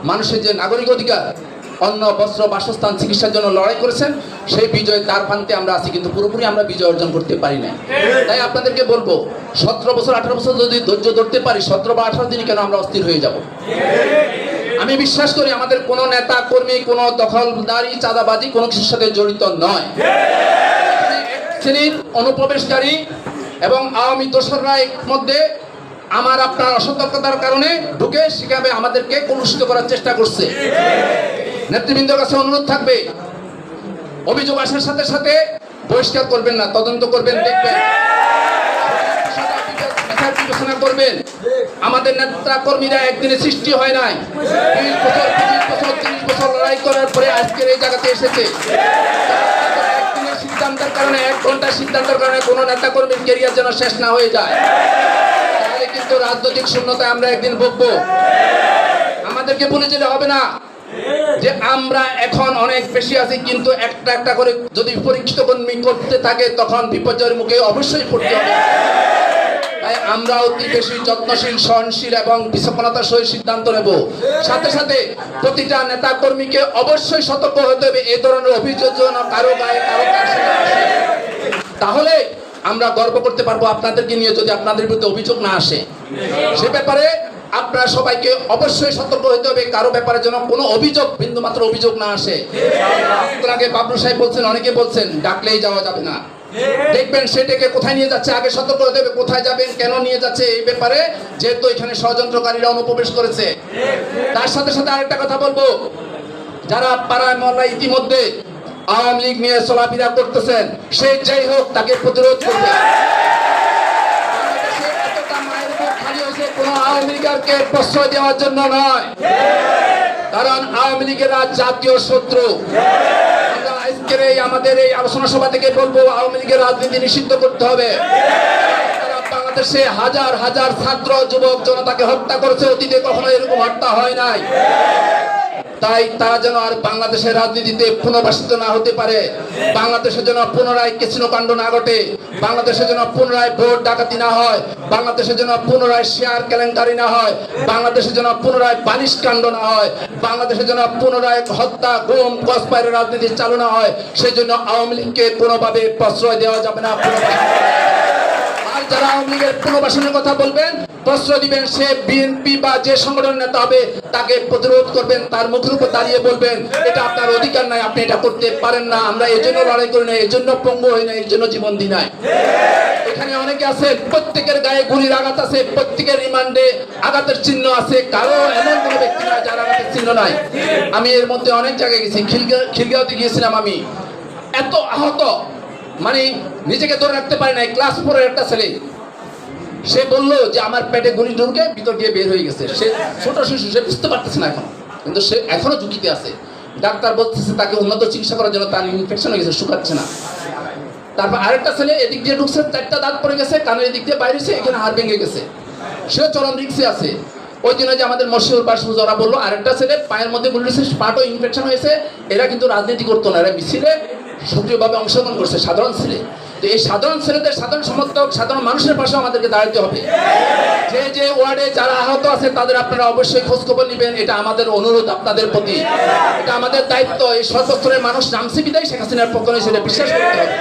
মানুষের যে নাগরিক অধিকার, অন্ন, বস্ত্র, বাসস্থান, চিকিৎসার জন্য লড়াই করেছেন, সেই বিজয় তার প্রান্তে আমরা আছি, কিন্তু পুরোপুরি আমরা বিজয় অর্জন করতে পারি না। তাই আপনাদেরকে বলবো, 17 বছর 18 বছর যদি ধৈর্য ধরতে পারি, 17 বা 18 দিন কেন আমরা অস্থির হয়ে যাব? আমি বিশ্বাস করি আমাদের কোনো নেতা কর্মী, কোনো দখলদারি, চাঁদাবাজি কোনো কিছুর সাথে জড়িত নয়। এক শ্রেণীর অনুপ্রবেশকারী এবং আওয়ামী দোসররা এর মধ্যে আমার আপনার অসতর্কতার কারণে ঢুকে সেখানে আমাদেরকে কলুষিত করার চেষ্টা করছে। নেতৃবৃন্দের কাছে অনুরোধ থাকবে, অভিযোগ আসার সাথে সাথে বহিষ্কার করবেন না, তদন্ত করবেন, দেখবেন, বিচার বিবেচনা করবেন। আমাদের নেতা কর্মীরা একদিনে সৃষ্টি হয় নাই, 20 বছর 25 বছর 30 বছর লড়াই করার পরে আজকের এই জায়গাতে এসেছে। একদিনের সিদ্ধান্তের কারণে, 1 ঘন্টার সিদ্ধান্তের কারণে কোনো নেতা কর্মীর ক্যারিয়ার যেন শেষ না হয়ে যায়, তাহলে কিন্তু রাজনৈতিক শূন্যতায় আমরা একদিন ভুগবো। আমাদেরকে বলে যেতে হবে না যে আমরা এখন অনেক বেশি আছি, কিন্তু একটা একটা করে যদি পরীক্ষিত কর্মী করতে থাকে তখন বিপর্যয়ের মুখে অবশ্যই পড়তে হবে। তাই আমরা অতি বেশি যত্নশীল, সহনশীল এবং বিচক্ষণতার সহিত সিদ্ধান্ত নেব। সাথে সাথে প্রতিটা নেতা কর্মীকে অবশ্যই সতর্ক হতে হবে এই ধরনের অভিযোগ যেন কারো গায়ে কারো কাছে না আসে। তাহলে আমরা গর্ব করতে পারবো আপনাদেরকে নিয়ে, যদি আপনাদের বিরুদ্ধে অভিযোগ না আসে। সে ব্যাপারে আপনারা সবাইকে অবশ্যই সতর্ক হতে হবে, কারো ব্যাপারে যেন কোনো অভিযোগ, বিন্দু মাত্র অভিযোগ না আসে। আগে বাবলু সাহেব বলছেন, অনেকে বলছেন ডাকলেই যাওয়া যাবে না। দেখবেন সেটাকে কোথায় নিয়ে যাচ্ছে, আগে সতর্ক হতে হবে কোথায় যাবেন, কেন নিয়ে যাচ্ছে এই ব্যাপারে, যেহেতু এখানে ষড়যন্ত্রকারীরা অনুপ্রবেশ করেছে। তার সাথে সাথে আরেকটা কথা বলবো, যারা পাড়ায় মহল্লায় ইতিমধ্যে আওয়ামী লীগ নিয়ে চলাফেরা করতেছেন, সে যাই হোক তাকে প্রতিরোধ করবে। কোনো আওয়ামী লীগকে প্রশ্রয় দেওয়ার জন্য নয়, কারণ আওয়ামী লীগেরা জাতীয় শত্রু। আমরা আজকের আমাদের এই আলোচনা সভা থেকে বলবো, আওয়ামী লীগের রাজনীতি নিষিদ্ধ করতে হবে। বাংলাদেশে হাজার হাজার ছাত্র, যুবক জনতাকে হত্যা করেছে, অতীতে কখনো এরকম হত্যা হয় নাই। তাই তারা যেন আর বাংলাদেশের রাজনীতিতে পুনর্বাসিত না হতে পারে, বাংলাদেশের জন্য পুনরায় কৃষ্ণকাণ্ড না ঘটে, বাংলাদেশের জন্য পুনরায় ভোট ডাকাতি না হয়, বাংলাদেশের জন্য পুনরায় শেয়ার কেলেঙ্কারি না হয়, বাংলাদেশের জন্য পুনরায় বালিশ কাণ্ড না হয়, বাংলাদেশের জন্য পুনরায় হত্যা, গুম, ঘুষখোরের রাজনীতি চালু না হয়। সেই জন্য আওয়ামী লীগকে কোনোভাবে প্রশ্রয় দেওয়া যাবে না। আর যারা আওয়ামী লীগের পুনর্বাসনের কথা বলবেন, প্রশ্রয় দিবেন, সে বিএনপি বা যে সংগঠনের নেতা হবে তাকে প্রতিরোধ করবেন, তার মুখের উপর দাঁড়িয়ে বলবেন এটা আপনার অধিকার নাই, আপনি এটা করতে পারেন না। আমরা এই জন্য লড়াই করি না, এই জন্য পঙ্গু হই না, এই জন্য জীবন দিই নাই। এখানে অনেকে আছে, প্রত্যেকের গায়ে গুলির আঘাত আছে, প্রত্যেকের রিমান্ডে আঘাতের চিহ্ন আছে, কারো এমন কোনো ব্যক্তি নাই যার আঘাতের চিহ্ন নাই। আমি এর মধ্যে অনেক জায়গায় গেছি, খিলগাঁওতে গিয়েছিলাম, আমি এত আহত, মানে নিজেকে ধরে রাখতে পারি না। ক্লাস 4-এর একটা ছেলে, সে বললো যে আমার পেটে গুলি ঢুকে ভিতর দিয়ে বের হয়ে গেছে। সে ছোট শিশু, সে বুঝতে পারতেছে না এখন, কিন্তু সে এখনো ঝুঁকিতে আছে। ডাক্তার বলতেছে তাকে উন্নত চিকিৎসা করার জন্য, তার ইনফেকশন হয়ে গেছে, শুকাচ্ছে না। তারপর আরেকটা ছেলে এদিক দিয়ে ঢুকছে, 4টা দাঁত পড়ে গেছে, কানের এদিক দিয়ে বাইরে হয়েছে, এখানে হাড় ভেঙে গেছে, সেও চরম রিক্সে আছে। ওই জন্য যে আমাদের মশিউর বাসু যারা বললো, আরেকটা ছেলে পায়ের মধ্যে গুলি হয়েছে, পাটও ইনফেকশন হয়েছে। এরা কিন্তু রাজনীতি করতো না, এরা মিছিলে সক্রিয়ভাবে অংশগ্রহণ করছে, সাধারণ ছেলে। তো এই সাধারণ ছেলেদের, সাধারণ সমর্থক, সাধারণ মানুষের পাশে আমাদেরকে দাঁড়াতে হবে। যে যে ওয়ার্ডে যারা আহত আছে তাদের আপনারা অবশ্যই খোঁজ খবর নেবেন, এটা আমাদের অনুরোধ আপনাদের প্রতি, এটা আমাদের দায়িত্ব। এই সর্বস্তরের মানুষ নামছে বিদায় শেখ হাসিনার পক্ষে সেটা বিশ্বাস করতে হবে।